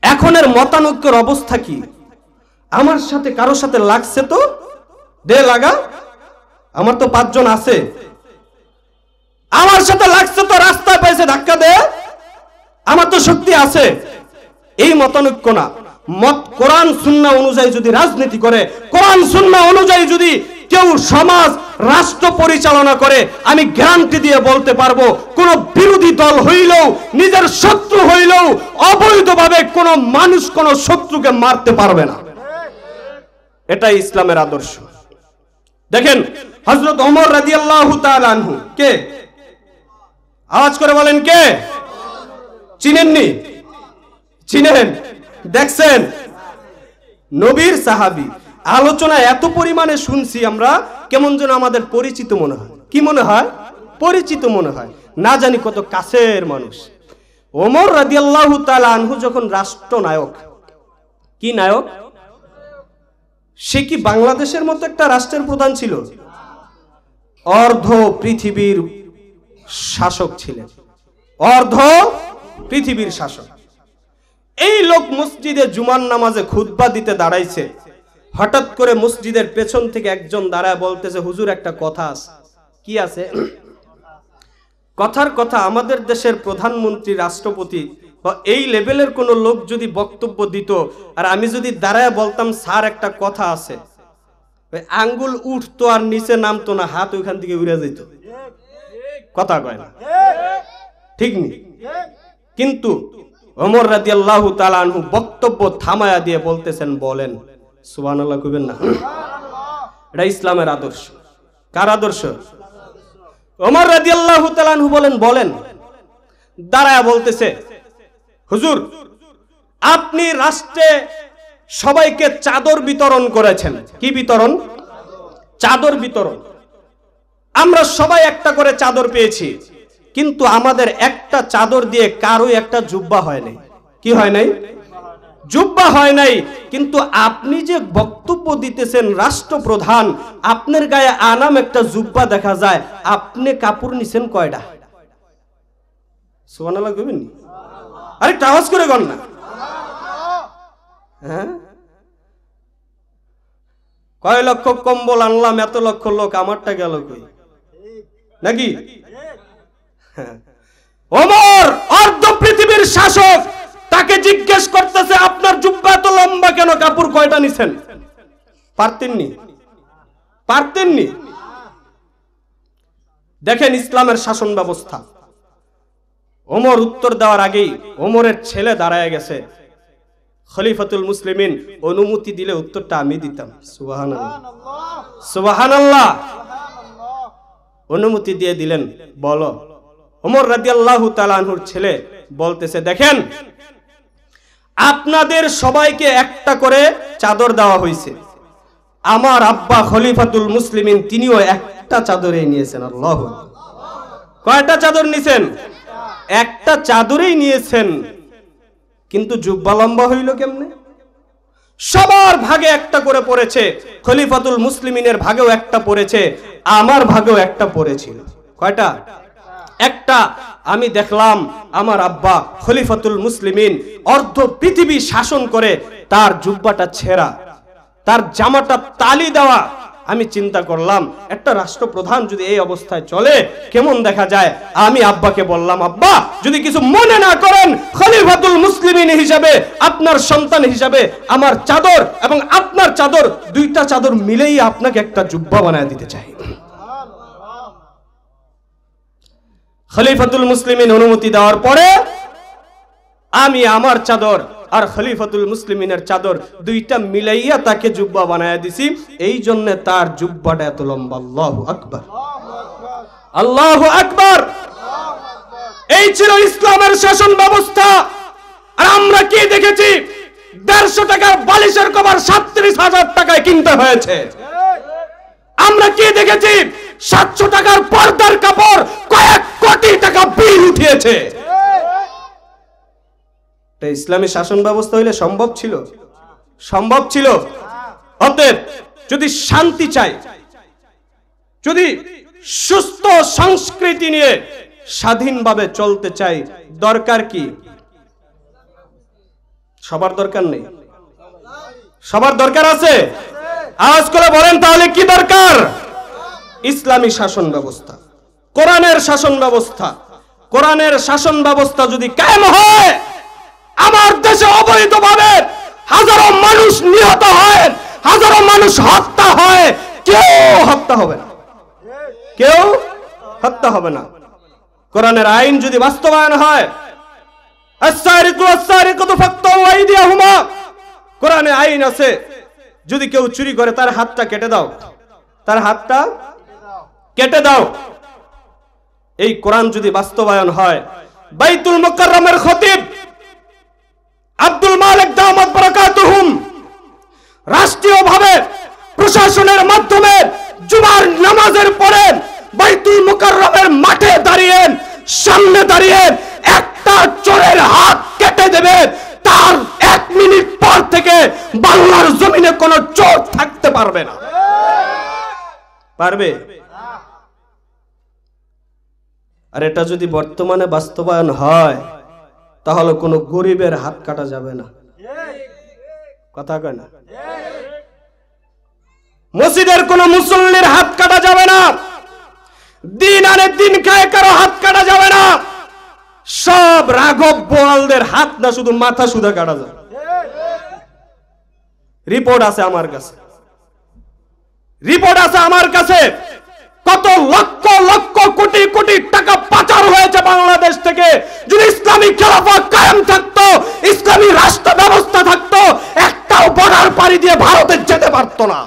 এখনের মতানৈক্যের অবস্থা কি? আমার সাথে কারো সাথে লাগছে তো দে লাগা, আমার তো 5 জন আছে, আমার সাথে লাগছে তো রাস্তায় পাইছে ধাক্কা দে, আমার তো শক্তি আছে। এই মতানৈক্য না। মত কোরআন সুন্নাহ অনুযায়ী যদি রাজনীতি করে, কোরআন সুন্নাহ অনুযায়ী যদি কেউ সমাজ রাষ্ট্র পরিচালনা করে, আমি গ্যারান্টি দিয়ে বলতে পারবো কোন বিরোধী দল হইলেও, নিজের শত্রু হইলেও অবৈধভাবে কোন মানুষ কোন শত্রুকে মারতে পারবে না। এটাই ইসলামের আদর্শ। দেখেন হযরত ওমর রাদিয়াল্লাহু তাআলা আনহু কে? আওয়াজ করে বলেন কে? চিনেননি? চিনেন? দেখছেন? নবীর সাহাবী। আলোচনা এত পরিমাণে শুনছি আমরা, কেমন যেন আমাদের পরিচিত মনে হয়। কি মনে হয়? পরিচিত মনে হয়। না জানি কত কাছের মানুষ। ওমর রাদিয়াল্লাহু তাআলা আনহু যখন রাষ্ট্রনায়ক, কি নায়ক? সে কি বাংলাদেশের মতো একটা রাষ্ট্রের প্রধান ছিল? অর্ধ পৃথিবীর শাসক ছিলেন, অর্ধ পৃথিবীর শাসক। এই লোক মসজিদে জুমার নামাজে খুতবা দিতে দাঁড়াইছে। হঠাৎ করে মসজিদের পেছন থেকে একজন দাঁড়ায় বলতেছে, হুজুর একটা কথা আছে। কি আছে? কথার কথা, আমাদের দেশের প্রধানমন্ত্রী, রাষ্ট্রপতি এই লেভেলের কোন লোক যদি বক্তব্য দিত আর আমি যদি দাঁড়ায় বলতাম স্যার একটা কথা আছে, আঙ্গুল উঠতো আর নিচে নামতো না, হাত ওইখান থেকে উড়ে যেত। কথা কয় না? ঠিক নেই? কিন্তু ওমর রাদিয়াল্লাহু তাআলা আনহু বক্তব্য থামায়া দিয়ে বলতেছেন, বলেন। সুবহানাল্লাহ কইবেন না? এটা ইসলামের আদর্শ। কার আদর্শ? ওমর রাদিয়াল্লাহু তাআলা আনহু বলেন, বলেন। দাঁড়ায়া বলতেছে, হুজুর আপনি রাষ্ট্রে সবাইকে চাদর বিতরণ করেছেন। কি বিতরণ? চাদর বিতরণ। আমরা সবাই একটা করে চাদর পেয়েছি, কিন্তু আমাদের একটা চাদর দিয়ে কারোই একটা জুব্বা হয় নাই। কি হয় নাই? জুব্বা হয় নাই, কিন্তু আপনি যে বক্তব্য দিতেছেন রাষ্ট্রপ্রধান, আপনার গায়ে আনাম একটা জুব্বা দেখা যায়, আপনি কাপড় নিছেন কয়টা? সুবহানাল্লাহ কইবেন নি? আরে আওয়াজ করে গণ না। হ্যাঁ, কয় লক্ষ কম্বল আনলাম, এত লক্ষ লোক, আমারটা গেল কই নাকি? ওমর অর্ধ পৃথিবীর শাসক, তাকে জিজ্ঞেস করতেছে আপনার জুব্বা এত লম্বা কেন, কাপড় কয়টা নিছেন? পারতেননি, পারতেননি। দেখেন ইসলামের শাসন ব্যবস্থা। ওমর উত্তর দেওয়ার আগেই ওমরের ছেলে দাঁড়ায় গেছে, খলিফাতুল মুসলিমিন অনুমতি দিলে উত্তরটা আমি দিতাম। সুবহানাল্লাহ, সুবহানাল্লাহ। অনুমতি দিয়ে দিলেন, বলো। ওমর রাদিয়াল্লাহু তাআলা আনহুর ছেলে বলতেছে, দেখেন আপনাদের সবাইকে একটা করে চাদর দেওয়া হয়েছে, আমার আব্বা খলিফাতুল মুসলিমিন তিনিও একটা চাদরে নিয়েছেন। আল্লাহু আকবার। কয়টা চাদর নিয়েছেন? একটা চাদরেই নিয়েছেন, কিন্তু জুব্বা লম্বা হইল কেমনে? সবার ভাগে একটা করে পড়েছে, খলিফাতুল মুসলিমিনের ভাগেও একটা পড়েছে, আমার ভাগেও একটা পড়েছিল। কয়টা? একটা। আমি দেখলাম আমার আব্বা খলিফাতুল মুসলিমিন অর্ধ পৃথিবী শাসন করে, তার জুব্বাটা ছেঁড়া, তার জামাটা তালি দেওয়া। আমি চিন্তা করলাম একটা রাষ্ট্রপ্রধান যদি এই অবস্থায় চলে কেমন দেখা যায়। আমি আব্বাকে বললাম, আব্বা যদি কিছু মনে না করেন, খলিফাতুল মুসলিমিন হিসাবে, আপনার সন্তান হিসাবে আমার চাদর এবং আপনার চাদর, দুইটা চাদর মিলেই আপনাকে একটা জুব্বা বানায় দিতে চাই। খলিফাতুল মুসলিমিন অনুমতি দেওয়ার পরে আমি আমার চাদর আর খলিফাতুল মুসলিমিনের চাদর দুইটা মিলাইয়া তাকে জুব্বা বানায়া দিছি, এই জন্য তার জুব্বাটা এত লম্বা। আল্লাহু আকবার, আল্লাহু আকবার। এই ছিল ইসলামের শাসন ব্যবস্থা। আর আমরা কি দেখেছি? 150 টাকার বালিশের কভার 37,000 টাকায় কিনতে হয়েছে। আমরা কি দেখেছি? 700 টাকার পর্দার কাপড় কয়েক কোটি টাকা বিল উঠিয়েছে। ইসলামী শাসন ব্যবস্থা হইলে সম্ভব ছিল? সম্ভব ছিল। অতএব যদি শান্তি চাই, যদি সুস্থ সংস্কৃতি নিয়ে স্বাধীনভাবে চলতে চাই, দরকার কি? সবার দরকার নেই, সবার দরকার আছে। আওয়াজ করে বলেন তাহলে কি দরকার? ইসলামী শাসন ব্যবস্থা, কোরআনের শাসন ব্যবস্থা। কোরআনের শাসন ব্যবস্থা যদি কায়েম হয়, আমার দেশে অবৈধভাবে হাজারো মানুষ নিহত হয়, হাজারো মানুষ হত্যা হয়, কেউ হত্যা হবে না, কেউ হত্যা হবে না। কোরআনের আইন যদি বাস্তবায়ন হয়, কোরআনে আইন আছে, যদি কেউ চুরি করে তার হাতটা কেটে দাও, তার হাতটা কেটে দাও। এই কোরআন যদি বাস্তবায়ন হয়, বাইতুল মুকাররমের খতিব আব্দুল মালিক দামাত বারাকাতুহুম রাষ্ট্রীয়ভাবে প্রশাসনের মাধ্যমে জুমার নামাজের পরে বাইতুল মুকাররমের মাঠে দাঁড়িয়ে, সামনে দাঁড়িয়ে একটা চোরের হাত কেটে দেবে, তার 1 মিনিট পর থেকে বাংলার জমিনে কোনো চোর থাকতে পারবে না। পারবে? আর এটা যদি বর্তমানে বাস্তবায়ন হয়, তাহলে কোনো গরিবের হাত কাটা যাবে না। কথা কয় না? মসজিদের কোনো মুসল্লির হাত কাটা যাবে না, দিন আনে দিন খায় কারো হাত কাটা যাবে না। সব রাঘব বোয়ালদের হাত না, শুধু মাথা সুধা কাটা যাবে। রিপোর্ট আছে আমার কাছে, রিপোর্ট আছে আমার কাছে। কত লক্ষ লক্ষ কোটি কোটি টাকা পাচার হয়েছে বাংলাদেশ থেকে। যদি ইসলামী খেলাফত কায়েম থাকতো, ইসলামী রাষ্ট্র ব্যবস্থা থাকতো, একটাও বর্ডার পাড়ি দিয়ে ভারতে যেতে পারতো না।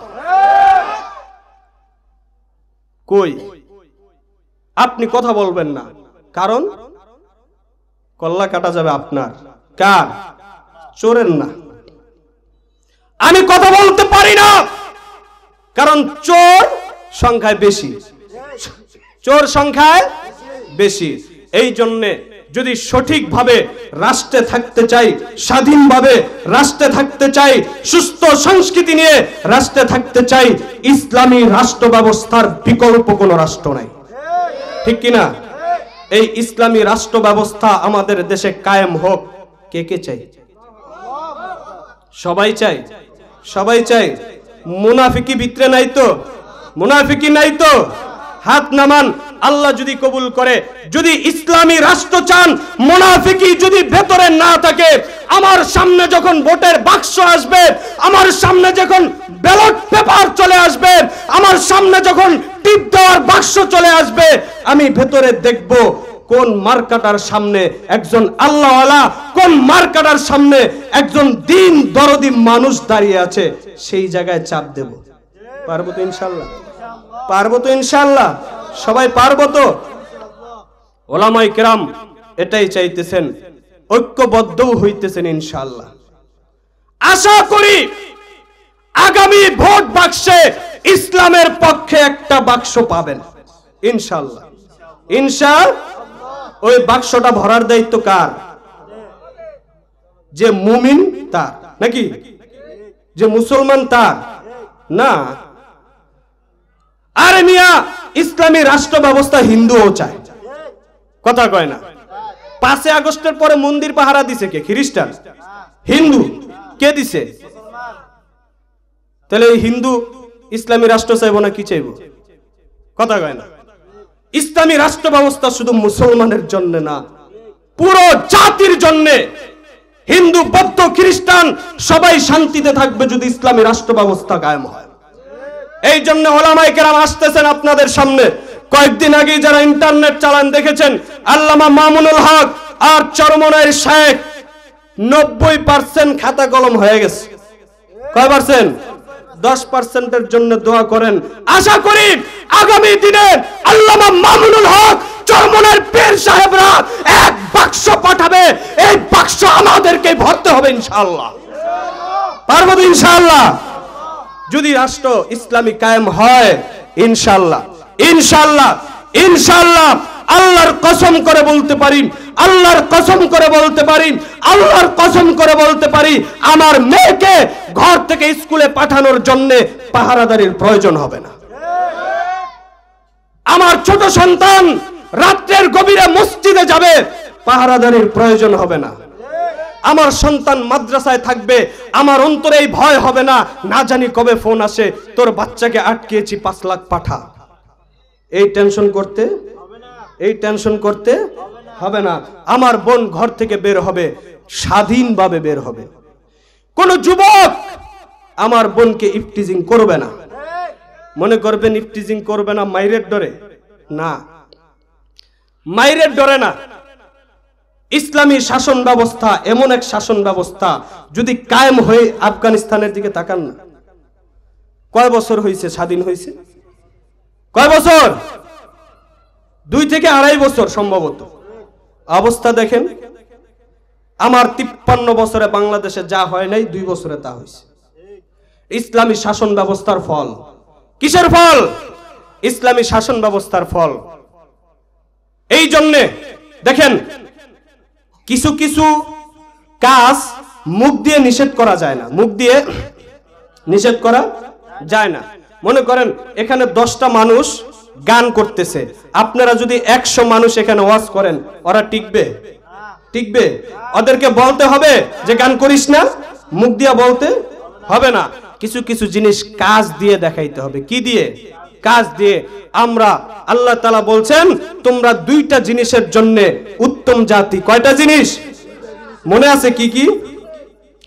কই? আপনি কথা বলবেন না, কারণ কল্লা কাটা যাবে আপনার, কার? চোরের না। আমি কথা বলতে পারি না, কারণ চোর সংখ্যায় বেশি, চোর সংখ্যায় বেশি। এই জন্য যদি সঠিকভাবে রাষ্ট্রে থাকতে চাই, স্বাধীনভাবে রাষ্ট্রে থাকতে চাই, সুস্থ সংস্কৃতি নিয়ে রাষ্ট্রে থাকতে চাই, ইসলামী রাষ্ট্র ব্যবস্থার বিকল্প কোনো রাষ্ট্র নাই। ঠিক কিনা? এই ইসলামী রাষ্ট্র ব্যবস্থা আমাদের দেশে কায়েম হোক। কে কে চাই? সবাই চাই, সবাই চাই। মুনাফিকি ভিতরে নাই তো? মুনাফিকি নাই তো? হাত নামান। আল্লাহ যদি কবুল করে, যদি ইসলামী রাষ্ট্র চান, মুনাফিকি যদি ভেতরে না থাকে, আমার সামনে যখন ভোটের বাক্স আসবে, আমার সামনে যখন ব্যালট পেপার চলে আসবে, আমার সামনে যখন টিপ দেওয়ার বাক্স চলে আসবে, আমি ভেতরে দেখব কোন মার্কাটার সামনে একজন আল্লাহওয়ালা, কোন মার্কাটার সামনে একজন দিন দরদি মানুষ দাঁড়িয়ে আছে, সেই জায়গায় চাপ দেব। পারবো তো ইনশাআল্লাহ? পারবো তো ইনশাআল্লাহ? সবাই পারবো তো? ওলামায়ে কেরাম এটাই চাইতেছেন, ঐক্যবদ্ধও হইতেছেন ইনশাআল্লাহ। আশা করি আগামী ভোট বাক্সে ইসলামের পক্ষে একটা বাক্স পাবেন ইনশাআল্লাহ। ইনশাআল্লাহ। ওই বাক্সটা ভরার দায়িত্ব কার? যে মুমিন তার, নাকি যে মুসলমান তার না? আরে মিয়া, ইসলামী রাষ্ট্র ব্যবস্থা হিন্দুও চায়, কথা কয় না? 5 আগস্টের পরে মন্দির পাহারা দিছে কে? খ্রিস্টান? হিন্দু? কে দিছে? তাহলে এই হিন্দু ইসলামী রাষ্ট্র চাইবো না কি চাইবো? কথা কয় না? ইসলামী রাষ্ট্র ব্যবস্থা শুধু মুসলমানের জন্য না, পুরো জাতির জন্য। হিন্দু, বৌদ্ধ, খ্রিস্টান সবাই শান্তিতে থাকবে যদি ইসলামী রাষ্ট্র ব্যবস্থা কায়েম হয়। এই জন্য ওলামায়ে কেরাম আসতেছেন আপনাদের সামনে। কয়েকদিন আগে যারা ইন্টারনেট চালান দেখেছেন, আল্লামা মামুনুল হক আর চরমনাইর শেখ 90% খাতা কলম হয়ে গেছে। কয় পার্সেন্ট? 10%-এর জন্য দোয়া করেন। আশা করি আগামী দিনে আল্লামা মামুনুল হক চরমনাইর পীর সাহেবরা এক বাক্স পাঠাবে, এই বাক্স আমাদেরকে ভরতে হবে ইনশাআল্লাহ। পারবো তো ইনশাআল্লাহ? যদি রাষ্ট্র ইসলামী কায়েম হয় ইনশাআল্লাহ, ইনশাআল্লাহ, ইনশাআল্লাহ, আল্লাহর কসম করে বলতে পারি, আল্লাহর কসম করে বলতে পারি, আল্লাহর কসম করে বলতে পারি, আমার মেয়েকে ঘর থেকে স্কুলে পাঠানোর জন্য পাহারাদারির প্রয়োজন হবে না। আমার ছোট সন্তান রাত্রের গভীরে মসজিদে যাবে, পাহারাদারির প্রয়োজন হবে না। আমার সন্তান মাদ্রাসায় থাকবে, আমার অন্তরে এই ভয় হবে না, না জানি কবে ফোন আসে, তোর বাচ্চাকে আটকেছি 5 লাখ পাঠা। এই টেনশন করতে, এই টেনশন করতে হবে না। আমার বোন ঘর থেকে বের হবে, স্বাধীনভাবে বের হবে। কোন যুবক আমার বোনকে ইফটিজিং করবে না। মনে করবেন ইফটিজিং করবে না মাইরের ডরে, না, মাইরের ডরে না। ইসলামী শাসন ব্যবস্থা এমন এক শাসন ব্যবস্থা যদি কায়েম হয়ে, আফগানিস্তানের দিকে তাকান না, কয় বছর হয়েছে স্বাধীন হয়েছে? কয় বছর? 2 থেকে 2.5 বছর সম্ভবত। অবস্থা দেখেন। আমার 53 বছরে বাংলাদেশে যা হয় নাই 2 বছরে তা হয়েছে। ইসলামী শাসন ব্যবস্থার ফল। কিসের ফল? ইসলামী শাসন ব্যবস্থার ফল। এই জন্যে দেখেন, কিছু কিছু কাজ মুখ দিয়ে নিষেধ করা যায় না, মুখ দিয়ে নিষেধ করা যায় না। মনে করেন এখানে 10টা মানুষ গান করতেছে, আপনারা যদি 100 মানুষ এখানে ওয়াজ করেন, ওরা টিকবে? টিকবে? ওদেরকে বলতে হবে যে গান করিস না, মুখ দিয়ে বলতে হবে না। কিছু কিছু জিনিস কাজ দিয়ে দেখাইতে হবে। কি দিয়ে? কাজ দিয়ে। আমরা, আল্লাহ তাআলা বলছেন তোমরা 2টা জিনিসের জন্য উত্তম জাতি। কয়টা জিনিস মনে আছে? কি কি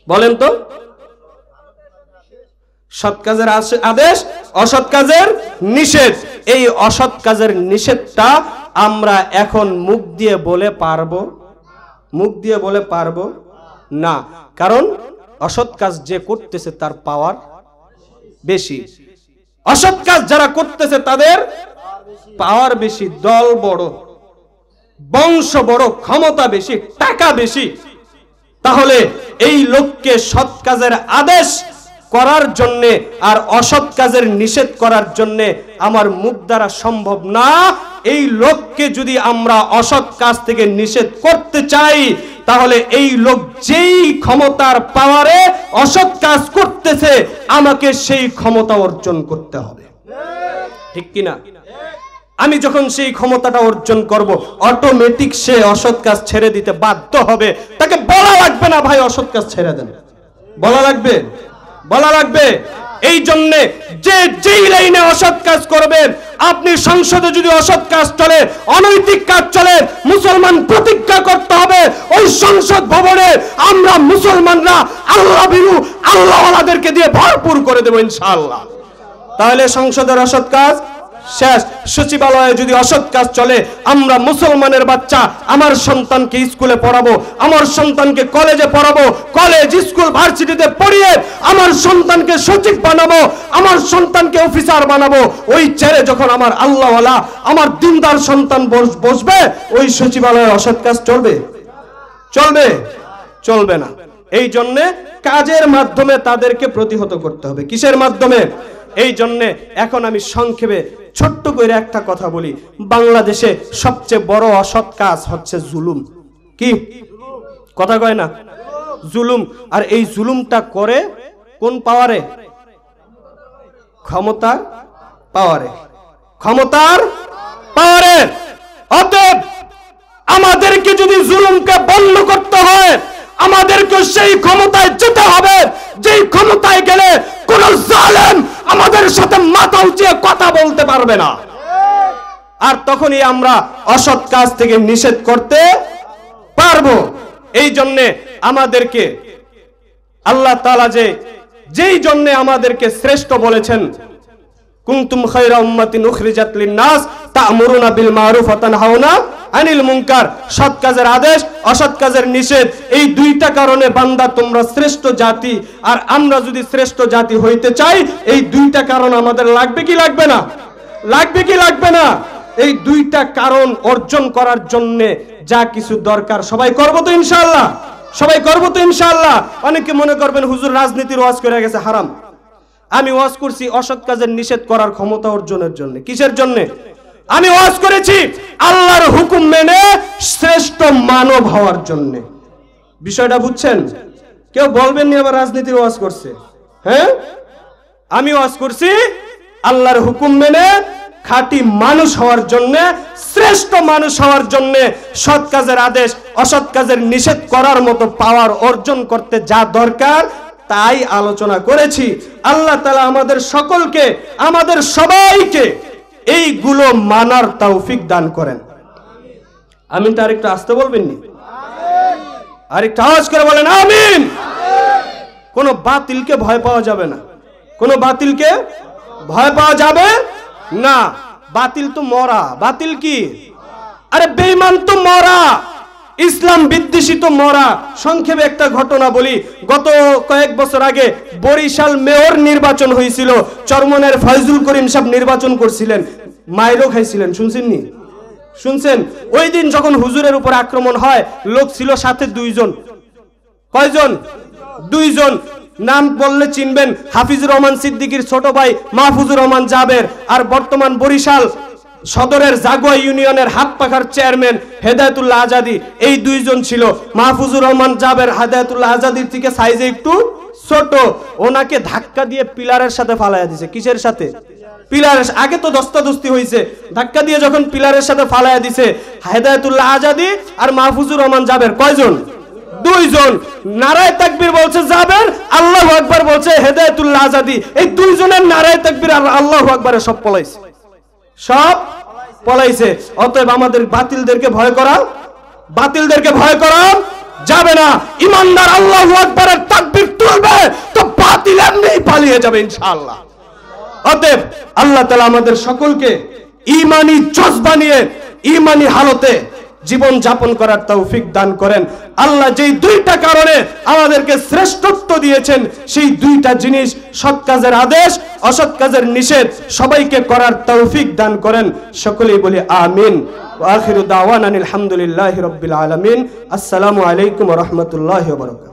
বলেন তো? সৎ কাজের আদেশ, অসৎ কাজের নিষেধ। এই অসৎ কাজের নিষেধটা আমরা এখন মুখ দিয়ে বলে পারবো? মুখ দিয়ে বলে পারবো না, কারণ অসৎ কাজ যে করতেছে তার পাওয়ার বেশি। অসৎ কাজ যারা করতেছে তাদের পাওয়ার বেশি, দল বড়, বংশ বড়, ক্ষমতা বেশি, টাকা বেশি। তাহলে এই লোককে সৎ কাজের আদেশ করার জন্য আর অসৎ কাজের নিষেধ করার জন্য আমার মুখ দ্বারা সম্ভব না। এই লোককে যদি আমরা অসৎ কাজ থেকে নিষেধ করতে চাই, তাহলে এই লোক যেই ক্ষমতার পাওয়ারে অসৎ কাজ করতেছে, আমাকে সেই ক্ষমতা অর্জন করতে হবে, ঠিক কিনা? আমি যখন সেই ক্ষমতাটা অর্জন করব, অটোমেটিক সে অসৎ কাজ ছেড়ে দিতে বাধ্য হবে। তাকে বলা লাগবে না ভাই অসৎ কাজ ছেড়ে দেন, বলা লাগবে? বলা লাগবে। এই জন্যে যে যেই লাইনে অসৎ কাজ করবেন, আপনি সংসদে যদি অসৎ কাজ চলে, অনৈতিক কাজ চলে, মুসলমান প্রতিজ্ঞা করতে হবে ওই সংসদ ভবনে আমরা মুসলমানরা আল্লাহ ভীরু আল্লাহওয়ালাদেরকে দিয়ে ভরপুর করে দেব ইনশাআল্লাহ। তাহলে সংসদের অসৎ কাজ শেষ। সচিবালয়ে যদি অসৎ কাজ চলে, আমরা মুসলমানের বাচ্চা, আমার সন্তানকে স্কুলে পড়াবো, আমার সন্তানকে কলেজে পড়াবো, কলেজ স্কুল ভার্সিটিতে পড়িয়ে আমার সন্তানকে সচিব বানাবো, আমার সন্তানকে অফিসার বানাবো। ওই চেয়ারে যখন আমার আল্লাহওয়ালা, আমার দিনদার সন্তান বসবে, ওই সচিবালয়ে অসৎ কাজ চলবে? চলবে? চলবে না। এই জন্যে কাজের মাধ্যমে তাদেরকে প্রতিহত করতে হবে। কিসের মাধ্যমে? এই জন্যে এখন আমি সংক্ষেপে ছোট্ট করে একটা কথা বলি। বাংলাদেশে সবচেয়ে বড় অসৎ কাজ হচ্ছে জুলুম। কি কথা কয় না? জুলুম। আর এই জুলুমটা করে কোন পাওয়ারে? ক্ষমতার পাওয়ারে, ক্ষমতার পাওয়ারে। অতএব আমাদেরকে যদি জুলুমকে বন্ধ করতে হয়, আমাদেরকে সেই ক্ষমতায় যেতে হবে যেই ক্ষমতায় গেলে কোন জালেম আমাদের সাথে মাথা উঁচিয়ে কথা বলতে পারবে না। আর তখনই আমরা অসৎ কাজ থেকে নিষেধ করতে পারবো। এই জন্যে আমাদেরকে আল্লাহ তাআলা যেই জন্যে আমাদেরকে শ্রেষ্ঠ বলেছেন, কুনতুম খায়রা উম্মাতিন উখরিজাত লিন-নাস তা'মুরুনা বিল মারুফ ওয়া তানহাউনা আনিল মুনকার। সৎ কাজের আদেশ, অসৎ কাজের নিষেধ, এই দুইটা কারণে বান্দা তোমরা শ্রেষ্ঠ জাতি। আর আমরা যদি শ্রেষ্ঠ জাতি হইতে চাই, এই দুইটা কারণ আমাদের লাগবে কি লাগবে না? লাগবে কি লাগবে না? এই দুইটা কারণ অর্জন করার জন্য যা কিছু দরকার সবাই করব তো ইনশাআল্লাহ? সবাই করব তো ইনশাআল্লাহ? অনেকে মনে করবেন হুজুর রাজনীতির ওয়াজ করে গেছে, হারাম। আমি ওয়াজ করছি অসৎ কাজের নিষেধ করার ক্ষমতা অর্জনের জন্য। কিসের জন্য? আমি ওয়াজ করেছি আল্লাহর হুকুম মেনে শ্রেষ্ঠ মানব হওয়ার জন্য। বিষয়টা বুঝছেন? কেউ বলবেন না আবার রাজনীতির ওয়াজ করছে। হ্যাঁ, আমি ওয়াজ করছি আল্লাহর হুকুম মেনে খাঁটি মানুষ হওয়ার জন্য, শ্রেষ্ঠ মানুষ হওয়ার জন্য, সৎ কাজের আদেশ অসৎ কাজের নিষেধ করার মতো পাওয়ার অর্জন করতে যা দরকার তাই আলোচনা করেছি। আল্লাহ তাআলা আমাদের সকলকে, আমাদের সবাইকে এইগুলো মানার তৌফিক দান করেন। আমিনটা আরেকটু আসতে বলবেন নি? আরেকটু আওয়াজ করে বলেন আমিন। কোন বাতিলকে ভয় পাওয়া যাবে না, কোন বাতিলকে ভয় পাওয়া যাবে না। বাতিল তো মরা। বাতিল কি? আরে বেঈমান তো মরা, ইসলাম বিদ্বেষী তো মরা। সংক্ষেপে একটা ঘটনা বলি। গত কয়েক বছর আগে বরিশাল মেয়র নির্বাচন হয়েছিল। চরমনের ফয়জুল করিম সাহেব নির্বাচন করছিলেন, মাইরও খাইছিলেন। শুনছেন নি? শুনছেন? ওই দিন যখন হুজুরের উপর আক্রমণ হয়, লোক ছিল সাথে দুইজন। কয়জন? দুইজন। নাম বললে চিনবেন, হাফিজুর রহমান সিদ্দিকীর ছোট ভাই মাহফুজুর রহমান জাবের, আর বর্তমান বরিশাল সদরের জাগুয়া ইউনিয়নের হাত পাখার চেয়ারম্যান হেদায়েতুল্লাহ আজাদী। এই দুইজন ছিল। মাহফুজুর রহমান জাবের হেদায়েতুল্লাহ আজাদীর থেকে সাইজে একটু ছোট। ওনাকে ধাক্কা দিয়ে পিলারের সাথে ফালাইয়া দিয়েছে। কিসের সাথে? পিলারের। আগে তো দস্তাদস্তি হয়েছে, ধাক্কা দিয়ে যখন পিলারের সাথে ফালাইয়া দিছে, হেদায়েতুল্লাহ আজাদী আর মাহফুজুর রহমান জাবের কয়জন? দুইজন। নারায়ে তাকবীর বলছে জাবের, আল্লাহু আকবার বলছে হেদায়েতুল্লাহ আজাদী। এই দুইজনের নারায়ে তাকবীর আর আল্লাহু আকবারে সব পলাইছে, সব পলাইছে। অতএব আমাদের বাতিলদেরকে ভয় করা, বাতিলদেরকে ভয় করা যাবে না। ইমানদার আল্লাহু আকবারের তাকবীর তুলবে তো বাতিল এমনিই পালিয়ে যাবে ইনশাআল্লাহ। অতএব আল্লাহ তাআলা আমাদের সকলকে ঈমানি জজবা নিয়ে ঈমানি হালতে জীবন যাপন করার তৌফিক দান করেন। আল্লাহ যেই দুইটা কারণে আমাদেরকে শ্রেষ্ঠত্ব দিয়েছেন, সেই দুইটা জিনিস সৎ কাজের আদেশ, অসৎ কাজের নিষেধ, সবাইকে করার তৌফিক দান করেন। সকলেই বলি আমিন। ওয়া আখিরু দাওয়ানা আলহামদুলিল্লাহি রাব্বিল আলামিন। আসসালামু আলাইকুম ওয়া রাহমাতুল্লাহি ওয়া বারাকাতুহু।